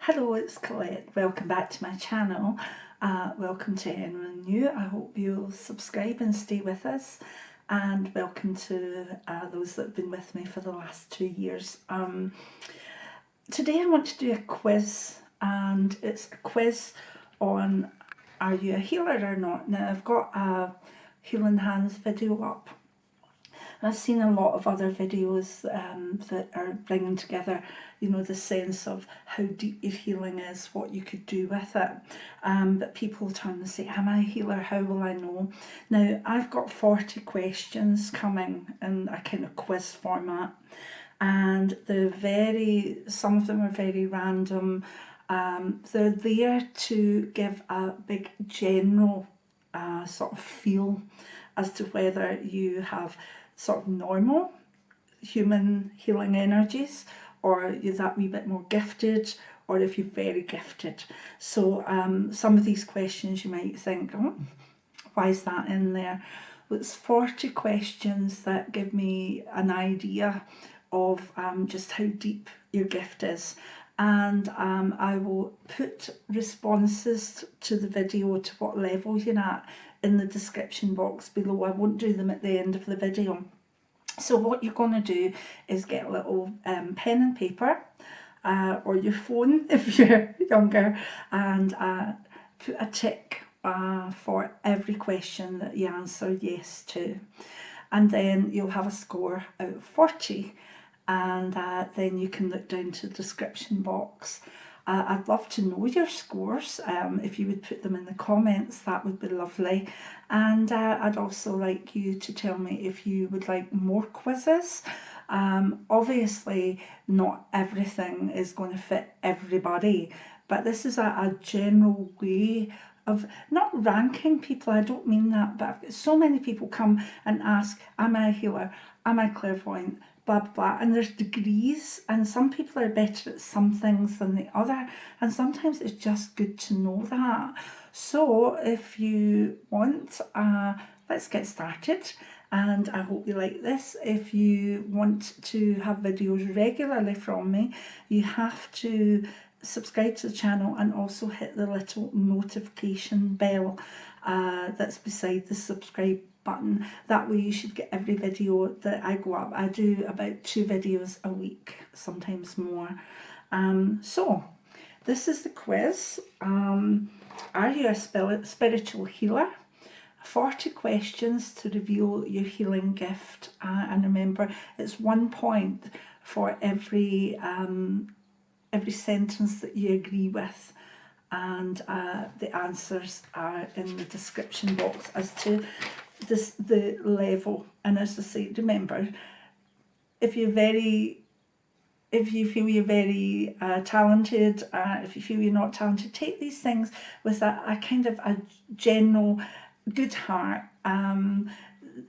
Hello, it's Colette. Welcome back to my channel. Welcome to anyone new. I hope you'll subscribe and stay with us. And welcome to those that have been with me for the last 2 years. Today I want to do a quiz, and it's a quiz on are you a healer or not. Now I've got a Healing Hands video up. I've seen a lot of other videos that are bringing together, you know, the sense of how deep your healing is, what you could do with it. But people turn and say, am I a healer? How will I know? Now, I've got 40 questions coming in a kind of quiz format. And some of them are very random. They're there to give a big general sort of feel as to whether you have sort of normal human healing energies, or you're that wee bit more gifted, or if you're very gifted. So some of these questions you might think, oh, why is that in there? Well, it's 40 questions that give me an idea of just how deep your gift is. And I will put responses to the video to what level you're at in the description box below. I won't do them at the end of the video. So what you're going to do is get a little pen and paper or your phone if you're younger, and put a tick for every question that you answer yes to. And then you'll have a score out of 40. And then you can look down to the description box. I'd love to know your scores. If you would put them in the comments, that would be lovely. And I'd also like you to tell me if you would like more quizzes. Obviously, not everything is going to fit everybody, but this is a general way of not ranking people. I don't mean that, but so many people come and ask, am I a healer? Am I clairvoyant? Blah, blah, blah. And there's degrees, and some people are better at some things than the other, and sometimes it's just good to know that. So if you want, let's get started, and I hope you like this. If you want to have videos regularly from me, you have to subscribe to the channel and also hit the little notification bell that's beside the subscribe button. That way you should get every video that I go up. I do about 2 videos a week, sometimes more. So this is the quiz. Are you a spiritual healer? 40 questions to reveal your healing gift, and remember, it's 1 point for every sentence that you agree with, and the answers are in the description box as to the level. And as I say, remember, if you feel you're very talented, if you feel you're not talented, take these things with a kind of a general good heart.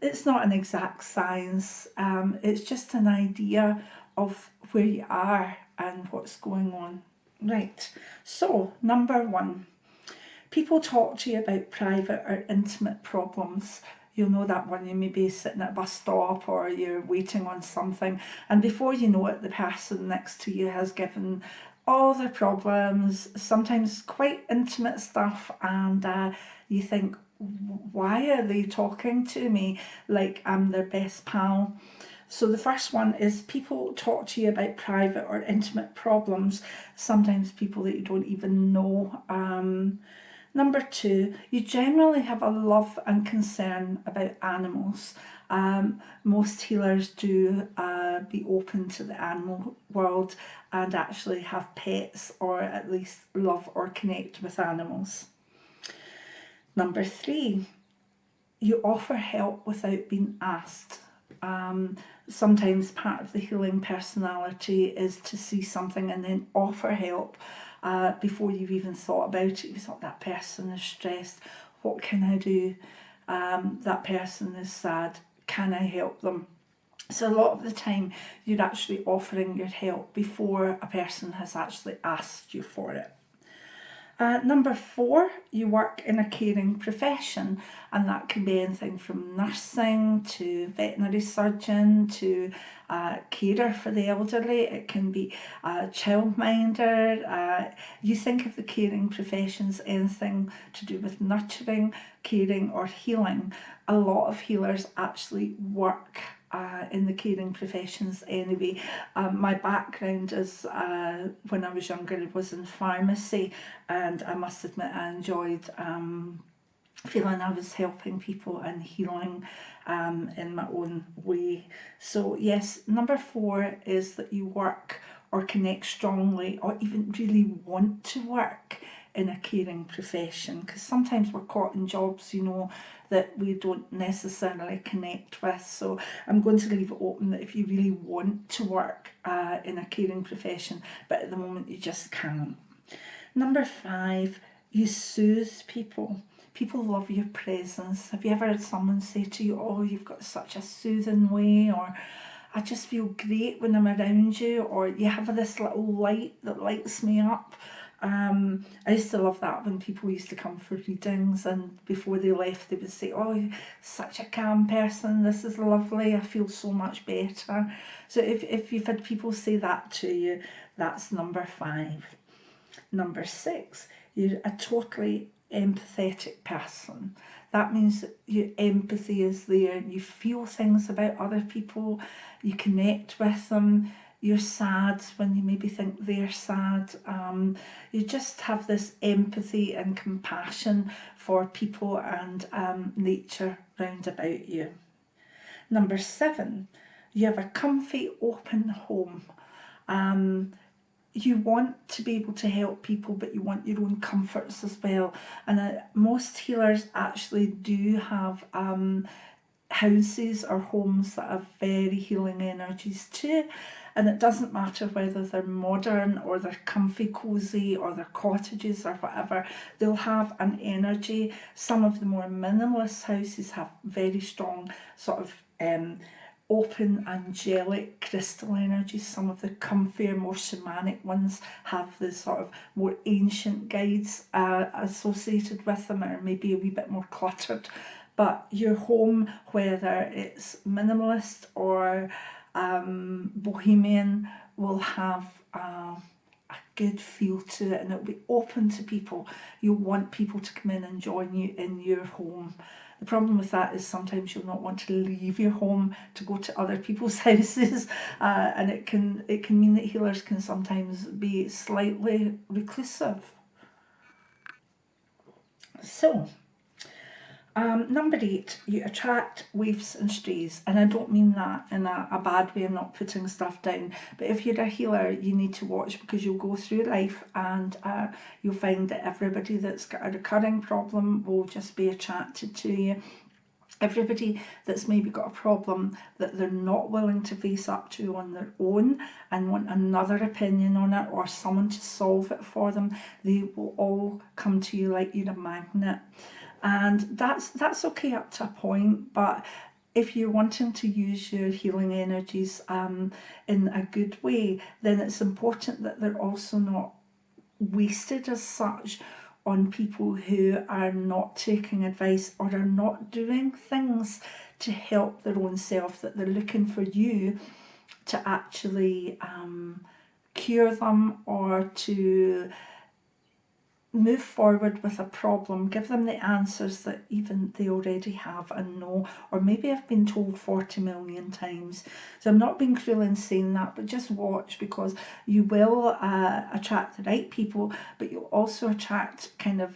It's not an exact science, it's just an idea of where you are and what's going on. Right, so number 1, people talk to you about private or intimate problems. You'll know that one. You may be sitting at a bus stop or you're waiting on something, and before you know it, the person next to you has given all their problems, sometimes quite intimate stuff, and you think, why are they talking to me like I'm their best pal? So the first one is people talk to you about private or intimate problems, sometimes people that you don't even know. Number 2, you generally have a love and concern about animals. Most healers do be open to the animal world and actually have pets, or at least love or connect with animals. Number 3, you offer help without being asked. Sometimes part of the healing personality is to see something and then offer help before you've even thought about it. You thought, that person is stressed, what can I do? That person is sad, can I help them? So a lot of the time you're actually offering your help before a person has actually asked you for it. Number 4, you work in a caring profession, and that can be anything from nursing to veterinary surgeon to carer for the elderly. It can be childminder. You think of the caring professions, anything to do with nurturing, caring or healing. A lot of healers actually work in the caring professions anyway. My background is when I was younger, it was in pharmacy, and I must admit I enjoyed feeling I was helping people and healing in my own way. So yes, number 4 is that you work or connect strongly or even really want to work in a caring profession, because sometimes we're caught in jobs, you know, that we don't necessarily connect with. So I'm going to leave it open that if you really want to work in a caring profession, but at the moment you just can't. Number 5, you soothe people. People love your presence. Have you ever had someone say to you, oh, you've got such a soothing way, or I just feel great when I'm around you, or you have this little light that lights me up. I used to love that when people used to come for readings, and before they left they would say, oh, you're such a calm person, this is lovely, I feel so much better. So if you've had people say that to you, that's number 5. Number 6, you're a totally empathetic person. That means that your empathy is there, you feel things about other people, you connect with them. You're sad when you maybe think they're sad. You just have this empathy and compassion for people and nature round about you. Number 7, you have a comfy, open home. You want to be able to help people, but you want your own comforts as well. And most healers actually do have houses or homes that have very healing energies too. And it doesn't matter whether they're modern or they're comfy, cozy, or they're cottages or whatever, they'll have an energy. Some of the more minimalist houses have very strong sort of open angelic crystal energies. Some of the comfier, more shamanic ones have the sort of more ancient guides associated with them, or maybe a wee bit more cluttered. But your home, whether it's minimalist or bohemian, will have a good feel to it, and it'll be open to people. You'll want people to come in and join you in your home. The problem with that is sometimes you'll not want to leave your home to go to other people's houses, and it can mean that healers can sometimes be slightly reclusive. So number 8, you attract waifs and strays, and I don't mean that in a bad way. I'm not putting stuff down, but if you're a healer, you need to watch, because you'll go through life and you'll find that everybody that's got a recurring problem will just be attracted to you. Everybody that's maybe got a problem that they're not willing to face up to on their own and want another opinion on it or someone to solve it for them, they will all come to you like you're a magnet. And that's okay up to a point, but if you're wanting to use your healing energies in a good way, then it's important that they're also not wasted as such on people who are not taking advice or are not doing things to help their own self, that they're looking for you to actually cure them or to move forward with a problem, give them the answers that even they already have and know, or maybe have been told 40 million times. So I'm not being cruel in saying that, but just watch, because you will attract the right people, but you'll also attract kind of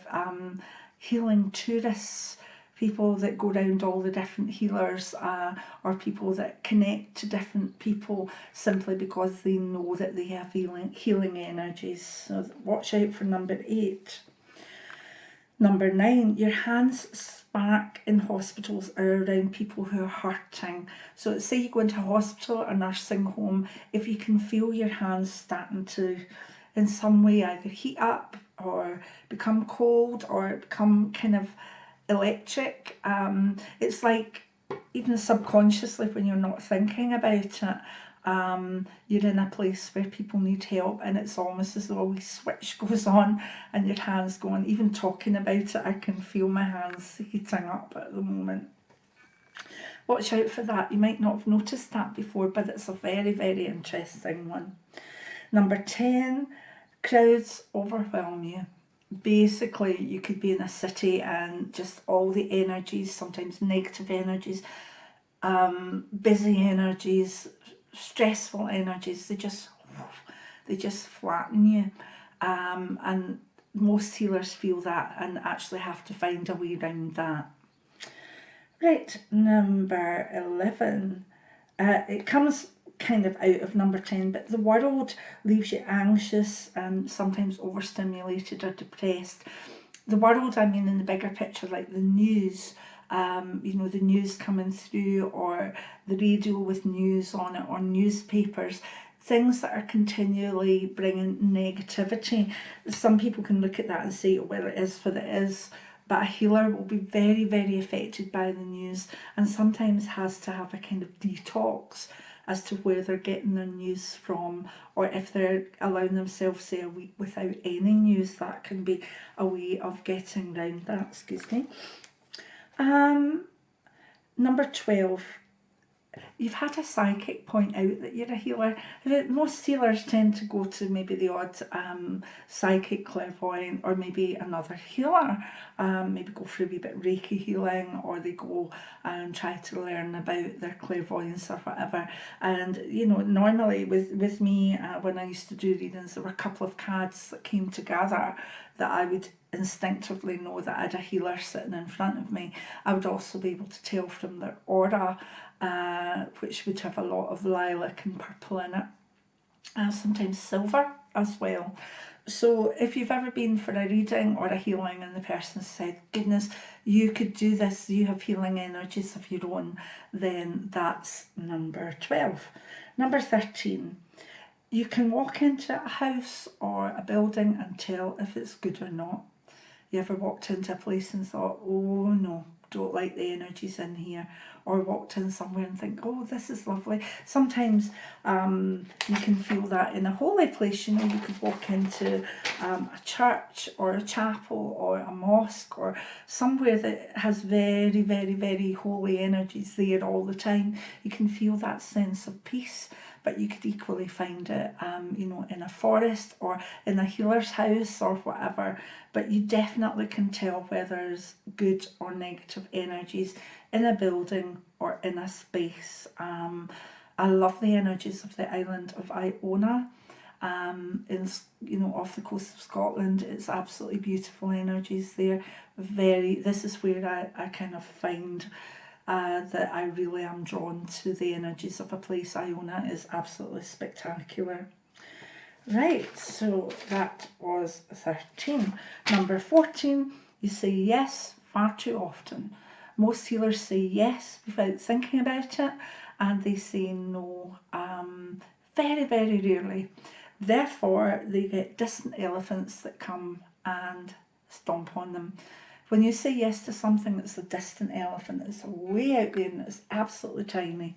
healing tourists, people that go around all the different healers, or people that connect to different people simply because they know that they have healing energies. So watch out for number 8. Number 9, your hands spark in hospitals or around people who are hurting. So say you go into a hospital or nursing home, if you can feel your hands starting to in some way either heat up or become cold or become kind of electric, it's like even subconsciously when you're not thinking about it, You're in a place where people need help, and it's almost as though a wee switch goes on and your hands go on. Even talking about it, I can feel my hands heating up at the moment. Watch out for that. You might not have noticed that before, but it's a very, very interesting one. Number 10, crowds overwhelm you. Basically, you could be in a city and just all the energies, sometimes negative energies, busy energies, stressful energies, they just flatten you. And most healers feel that and actually have to find a way around that. Right, number 11. It comes kind of out of number 10, but the world leaves you anxious and sometimes overstimulated or depressed. The world, I mean, in the bigger picture, like the news, the news coming through, or the radio with news on it, or newspapers, things that are continually bringing negativity. Some people can look at that and say, well, it is what it is. But a healer will be very, very affected by the news, and sometimes has to have a kind of detox as to where they're getting their news from, or if they're allowing themselves, say, a week without any news. That can be a way of getting around that. Excuse me. Number 12. You've had a psychic point out that you're a healer. Most healers tend to go to maybe the odd psychic, clairvoyant, or maybe another healer. Maybe go for a wee bit of Reiki healing, or they go and try to learn about their clairvoyance or whatever. And normally with me, when I used to do readings, there were a couple of cards that came together that I would instinctively know that I had a healer sitting in front of me. I would also be able to tell from their aura, which would have a lot of lilac and purple in it, and sometimes silver as well. So if you've ever been for a reading or a healing and the person said, goodness, you could do this, you have healing energies of your own, then that's number 12. Number 13. You can walk into a house or a building and tell if it's good or not. You ever walked into a place and thought, oh no, don't like the energies in here, or walked in somewhere and think, oh, this is lovely. Sometimes you can feel that in a holy place. You could walk into a church or a chapel or a mosque or somewhere that has very, very, very holy energies there all the time. You can feel that sense of peace. But you could equally find it, in a forest or in a healer's house or whatever. But you definitely can tell whether there's good or negative energies in a building or in a space. I love the energies of the island of Iona, off the coast of Scotland. It's absolutely beautiful energies there. This is where I kind of find that I really am drawn to the energies of a place. Iona is absolutely spectacular. Right, so that was 13. Number 14, you say yes far too often. Most healers say yes without thinking about it, and they say no very, very rarely. Therefore, they get distant elephants that come and stomp on them. When you say yes to something that's a distant elephant, it's way out there and it's absolutely tiny.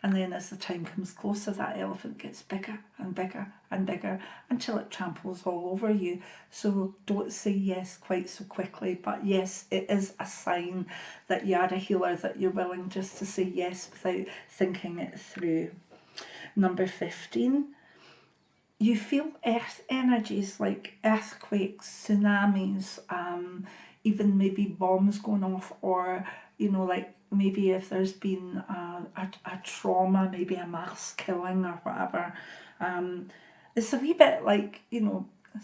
And then as the time comes closer, that elephant gets bigger and bigger and bigger until it tramples all over you. So don't say yes quite so quickly. But yes, it is a sign that you are a healer, that you're willing just to say yes without thinking it through. Number 15. You feel earth energies like earthquakes, tsunamis, even maybe bombs going off, or like maybe if there's been a trauma, maybe a mass killing or whatever. It's a wee bit like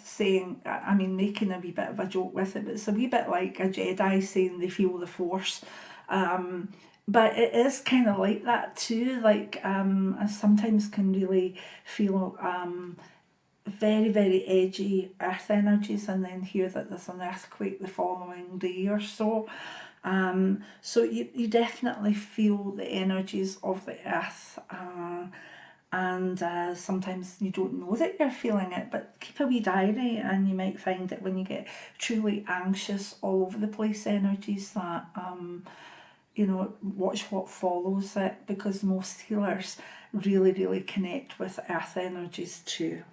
saying, making a wee bit of a joke with it, but it's a wee bit like a Jedi saying they feel the Force. But it is kind of like that too. Like I sometimes can really feel very, very edgy earth energies, and then hear that there's an earthquake the following day or so. So you definitely feel the energies of the earth, and sometimes you don't know that you're feeling it, but keep a wee diary and you might find that when you get truly anxious, all over the place energies, that you know, watch what follows it, because most healers really, really connect with earth energies too.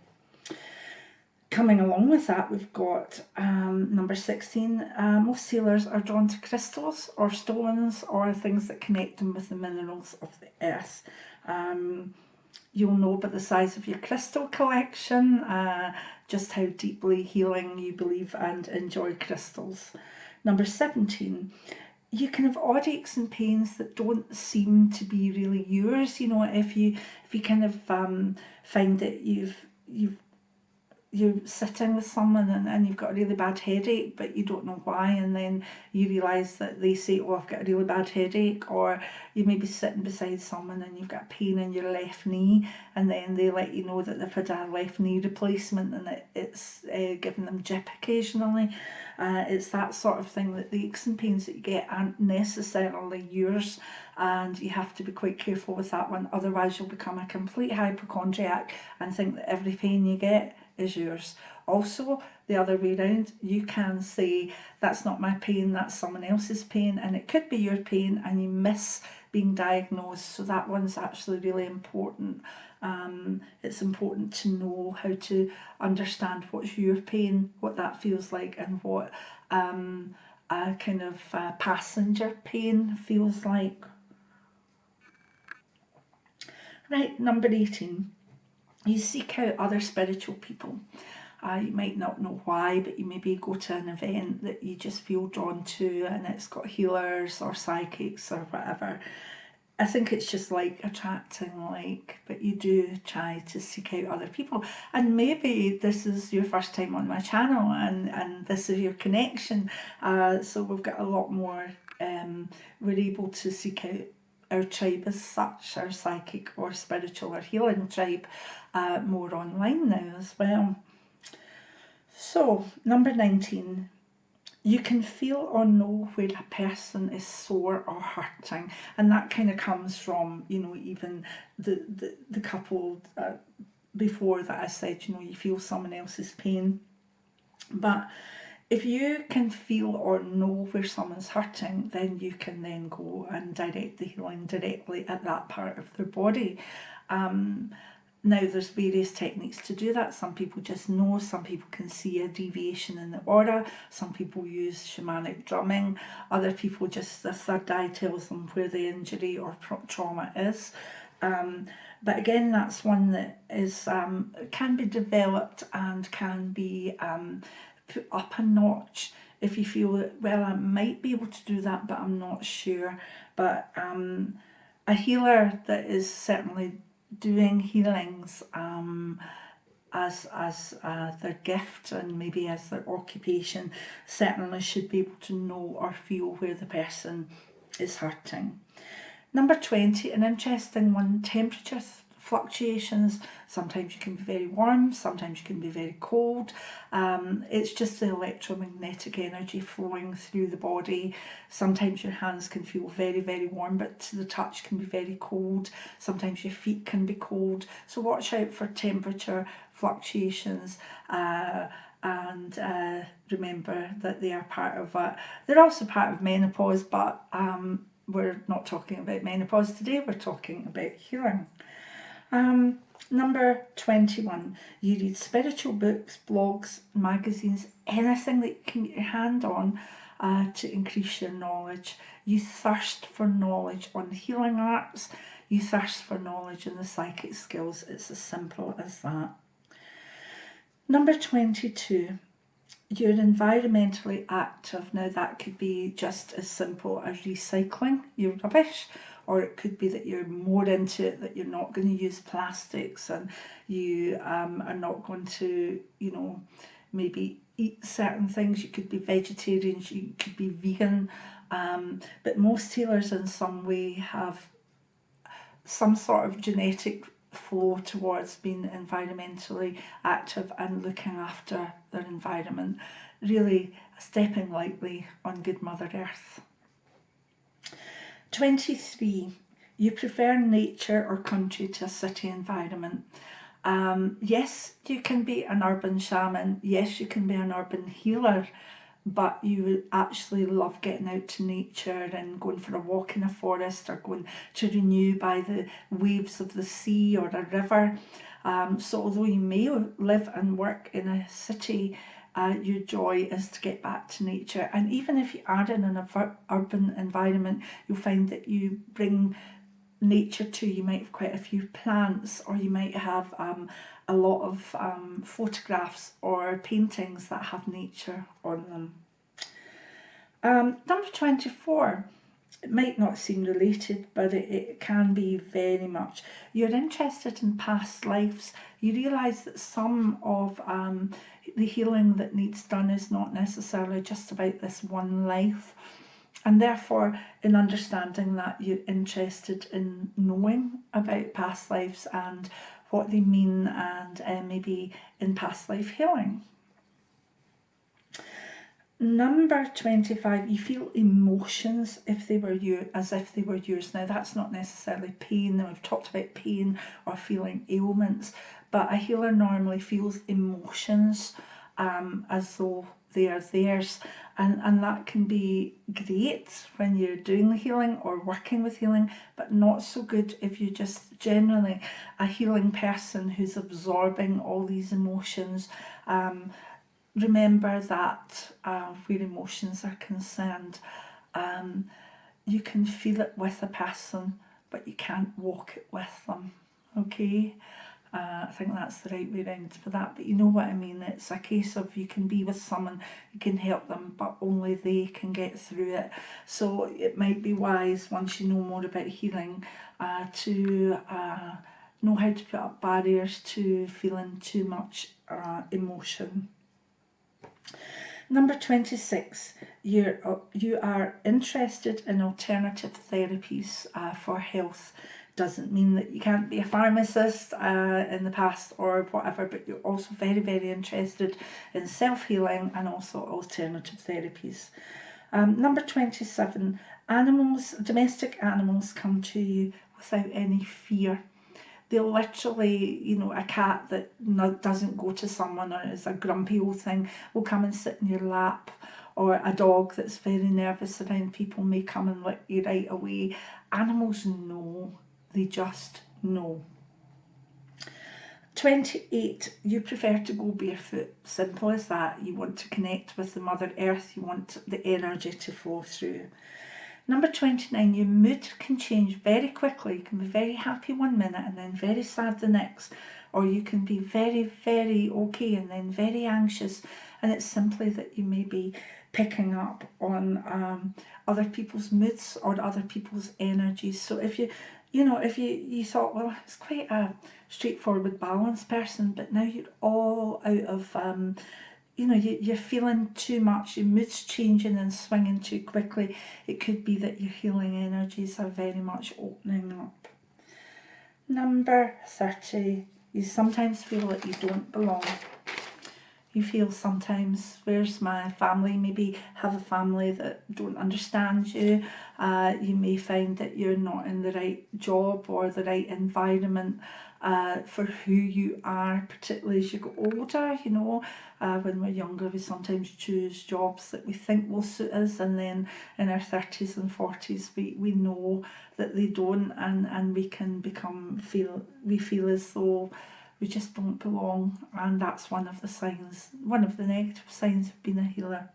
Coming along with that, we've got number 16. Most healers are drawn to crystals or stones or things that connect them with the minerals of the earth. You'll know by the size of your crystal collection just how deeply healing you believe and enjoy crystals. Number 17. You can have odd aches and pains that don't seem to be really yours. You know, if you kind of find that you're sitting with someone and you've got a really bad headache, but you don't know why, and then you realise that they say, oh, I've got a really bad headache, or you may be sitting beside someone and you've got pain in your left knee, and then they let you know that they've had a left knee replacement and it's giving them jip occasionally. It's that sort of thing, that the aches and pains that you get aren't necessarily yours, and you have to be quite careful with that one, otherwise you'll become a complete hypochondriac and think that every pain you get is yours. Also, the other way around, you can say, that's not my pain, that's someone else's pain, and it could be your pain and you miss being diagnosed. So that one's actually really important. It's important to know how to understand what's your pain, what that feels like, and what a kind of passenger pain feels like. Right, number 18. You seek out other spiritual people. You might not know why, but you maybe go to an event that you just feel drawn to and it's got healers or psychics or whatever. I think it's just like attracting like, but you do try to seek out other people. And maybe this is your first time on my channel and this is your connection. So we've got a lot more, we're able to seek out our tribe as such, our psychic or spiritual or healing tribe, more online now as well. So, number 19, you can feel or know where a person is sore or hurting, and that kind of comes from, you know, even the couple before that I said, you know, you feel someone else's pain. But if you can feel or know where someone's hurting, then you can then go and direct the healing directly at that part of their body. Now there's various techniques to do that. Some people just know, some people can see a deviation in the aura, some people use shamanic drumming, other people just, the third eye tells them where the injury or trauma is. But again, that's one that is can be developed and can be put up a notch if you feel that, well, I might be able to do that, but I'm not sure. But a healer that is certainly doing healings as their gift and maybe as their occupation certainly should be able to know or feel where the person is hurting. Number 20, an interesting one, temperature fluctuations. Sometimes you can be very warm, sometimes you can be very cold. It's just the electromagnetic energy flowing through the body. Sometimes your hands can feel very, very warm, but the touch can be very cold. Sometimes your feet can be cold. So watch out for temperature fluctuations. And remember that they are part of they're also part of menopause, but we're not talking about menopause today, we're talking about healing. Number 21, you read spiritual books, blogs, magazines, anything that you can get your hand on to increase your knowledge. You thirst for knowledge on healing arts, you thirst for knowledge in the psychic skills. It's as simple as that. Number 22, you're environmentally active. Now that could be just as simple as recycling your rubbish, or it could be that you're more into it, that you're not going to use plastics and you are not going to, you know, maybe eat certain things. You could be vegetarian, you could be vegan, but most healers in some way have some sort of genetic flow towards being environmentally active and looking after their environment, really stepping lightly on good Mother Earth. 23, you prefer nature or country to a city environment. Yes, you can be an urban shaman, yes, you can be an urban healer, but you would actually love getting out to nature and going for a walk in a forest or going to renew by the waves of the sea or a river. So although you may live and work in a city, your joy is to get back to nature. And even if you are in an urban environment, you'll find that you bring nature too. You might have quite a few plants, or you might have a lot of photographs or paintings that have nature on them. Number 24, it might not seem related, but it can be very much. You're interested in past lives. You realise that some of the healing that needs done is not necessarily just about this one life. And therefore, in understanding that, you're interested in knowing about past lives and what they mean, and maybe in past life healing. Number 25, you feel emotions as if they were yours. Now, that's not necessarily pain. We've talked about pain or feeling ailments, but a healer normally feels emotions as though they are theirs. And that can be great when you're doing the healing or working with healing, but not so good if you're just generally a healing person who's absorbing all these emotions. Remember that where emotions are concerned, you can feel it with a person, but you can't walk it with them, okay? I think that's the right way around for that, but you know what I mean. It's a case of you can be with someone, you can help them, but only they can get through it. So it might be wise, once you know more about healing, to know how to put up barriers to feeling too much emotion. Number 26, you are interested in alternative therapies for health. Doesn't mean that you can't be a pharmacist in the past or whatever, but you're also very, very interested in self-healing and also alternative therapies. Number 27, domestic animals come to you without any fear. They'll literally, a cat that doesn't go to someone or is a grumpy old thing will come and sit in your lap, or a dog that's very nervous around people may come and lick you right away. Animals know. They just know. 28, you prefer to go barefoot. Simple as that. You want to connect with the Mother Earth. You want the energy to flow through. Number 29, your mood can change very quickly. You can be very happy one minute and then very sad the next. Or you can be very, very okay and then very anxious. And it's simply that you may be picking up on other people's moods or other people's energies. So if you thought, well, it's quite a straightforward, balanced person, but now you're all out of, you're feeling too much, your mood's changing and swinging too quickly. It could be that your healing energies are very much opening up. Number 30, you sometimes feel that you don't belong. You feel sometimes, where's my family? Maybe have a family that don't understand you. You may find that you're not in the right job or the right environment for who you are, particularly as you get older. When we're younger, we sometimes choose jobs that we think will suit us, and then in our 30s and 40s we know that they don't, and we can feel as though we just don't belong, and that's one of the negative signs of being a healer.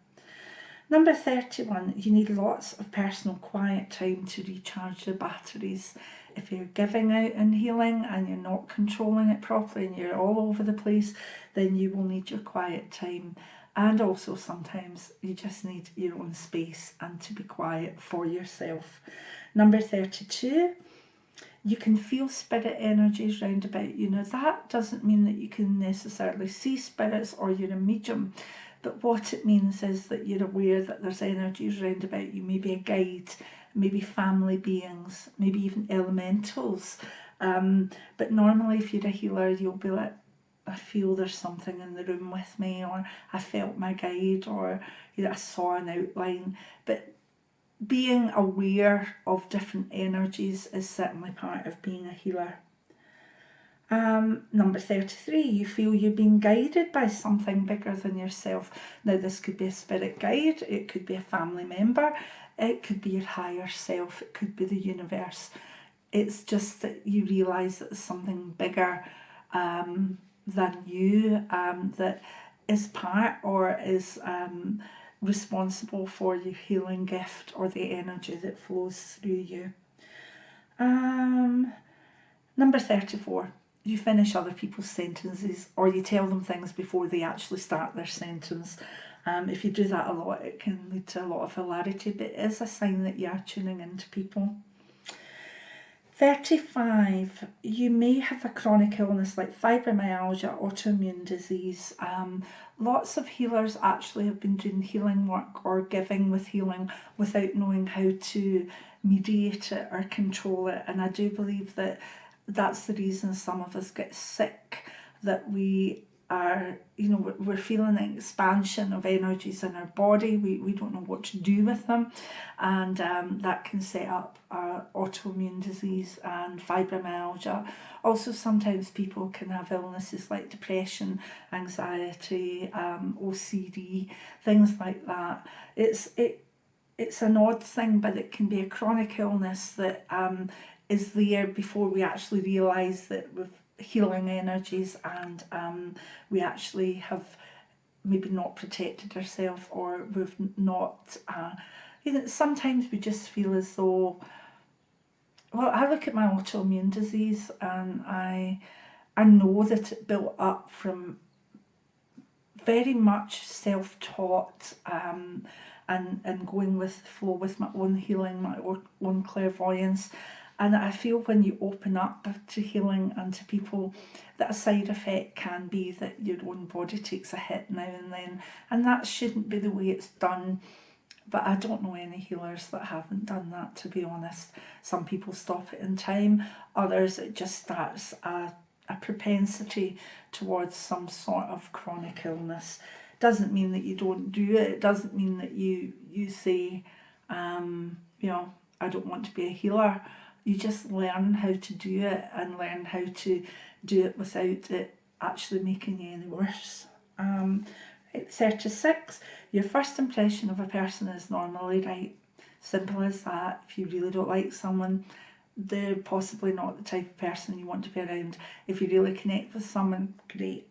Number 31, you need lots of personal quiet time to recharge your batteries. If you're giving out in healing and you're not controlling it properly and you're all over the place, then you will need your quiet time. And also sometimes you just need your own space and to be quiet for yourself. Number 32, you can feel spirit energies round about you. Now, that doesn't mean that you can necessarily see spirits or you're a medium, but what it means is that you're aware that there's energies round about you, maybe a guide, maybe family beings, maybe even elementals. But normally if you're a healer, you'll be like, I feel there's something in the room with me, or I felt my guide, or I saw an outline. But being aware of different energies is certainly part of being a healer. Number 33, you feel you're being guided by something bigger than yourself. Now, this could be a spirit guide, it could be a family member, it could be your higher self, it could be the universe. It's just that you realise that there's something bigger than you that is part or is responsible for your healing gift or the energy that flows through you. Number 34, you finish other people's sentences or you tell them things before they actually start their sentence. If you do that a lot, it can lead to a lot of hilarity, but it is a sign that you are tuning into people. 35, you may have a chronic illness like fibromyalgia, autoimmune disease. Lots of healers actually have been doing healing work or giving with healing without knowing how to mediate it or control it. And I do believe that that's the reason some of us get sick, that we are, we're feeling an expansion of energies in our body. We don't know what to do with them, and that can set up autoimmune disease and fibromyalgia. Also, sometimes people can have illnesses like depression, anxiety, OCD, things like that. It's an odd thing, but it can be a chronic illness that is there before we actually realise that we've healing energies and we actually have maybe not protected ourselves, or we've not sometimes we just feel as though, well, I look at my autoimmune disease and I know that it built up from very much self-taught and going with the flow with my own healing, my own clairvoyance. And I feel when you open up to healing and to people, that a side effect can be that your own body takes a hit now and then, and that shouldn't be the way it's done. But I don't know any healers that haven't done that, to be honest. Some people stop it in time, others it just starts a propensity towards some sort of chronic illness. Doesn't mean that you don't do it. It doesn't mean that you say, I don't want to be a healer. You just learn how to do it and learn how to do it without it actually making you any worse. 36, your first impression of a person is normally right. Simple as that. If you really don't like someone, they're possibly not the type of person you want to be around. If you really connect with someone, great.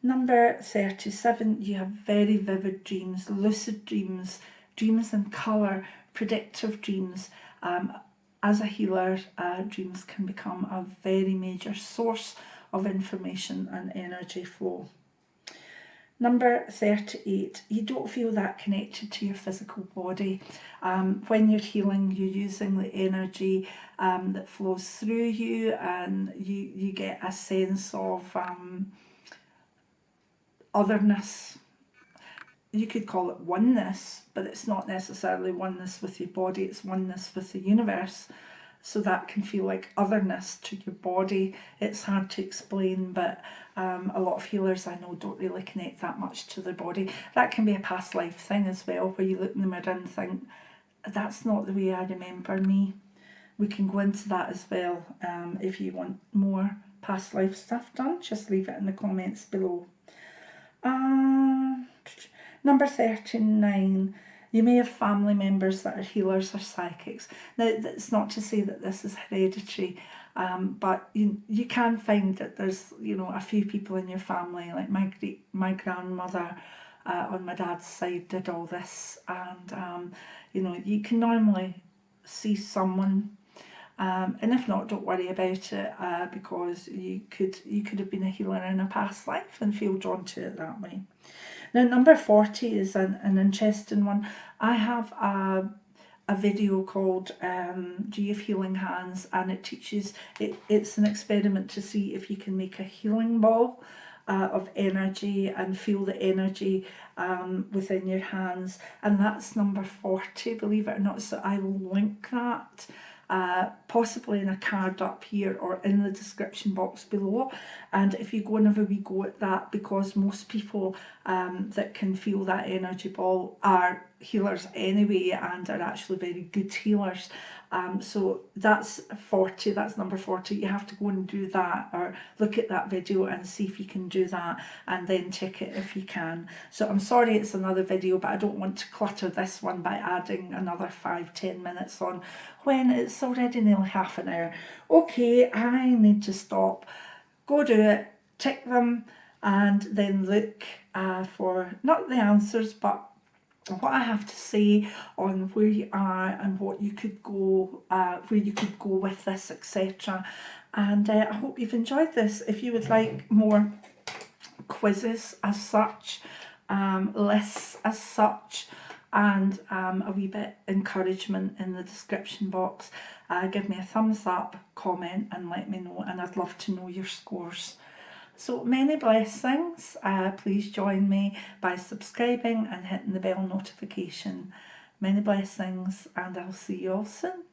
Number 37, you have very vivid dreams, lucid dreams, dreams in colour, predictive dreams. As a healer, dreams can become a very major source of information and energy flow. Number 38, you don't feel that connected to your physical body. When you're healing, you're using the energy that flows through you, and you get a sense of otherness. You could call it oneness, but it's not necessarily oneness with your body, it's oneness with the universe. So that can feel like otherness to your body. It's hard to explain, but a lot of healers I know don't really connect that much to their body. That can be a past life thing as well, where you look in the mirror and think, that's not the way I remember me. We can go into that as well. If you want more past life stuff done, just leave it in the comments below. Number 39, you may have family members that are healers or psychics. Now, that's not to say that this is hereditary, but you can find that there's, a few people in your family, like my grandmother on my dad's side did all this, and you can normally see someone, and if not, don't worry about it, because you could have been a healer in a past life and feel drawn to it that way. Now, number 40 is an interesting one. I have a video called Do You Have Healing Hands? And it teaches, it's an experiment to see if you can make a healing ball of energy and feel the energy within your hands. And that's number 40, believe it or not. So I will link that possibly in a card up here or in the description box below. And if you go and have a wee go at that, because most people that can feel that energy ball are healers anyway and are actually very good healers, So that's 40, that's number 40. You have to go and do that, or look at that video and see if you can do that, and then check it if you can. So I'm sorry it's another video, but I don't want to clutter this one by adding another 5-10 minutes on when it's already nearly half an hour. Okay, I need to stop, go do it, tick them, and then look for not the answers, but what I have to say on where you are and what you could go, where you could go with this, etc. And I hope you've enjoyed this. If you would like more quizzes as such, lists as such, and a wee bit encouragement in the description box, give me a thumbs up, comment, and let me know, and I'd love to know your scores. So many blessings. Please join me by subscribing and hitting the bell notification. Many blessings, and I'll see you all soon.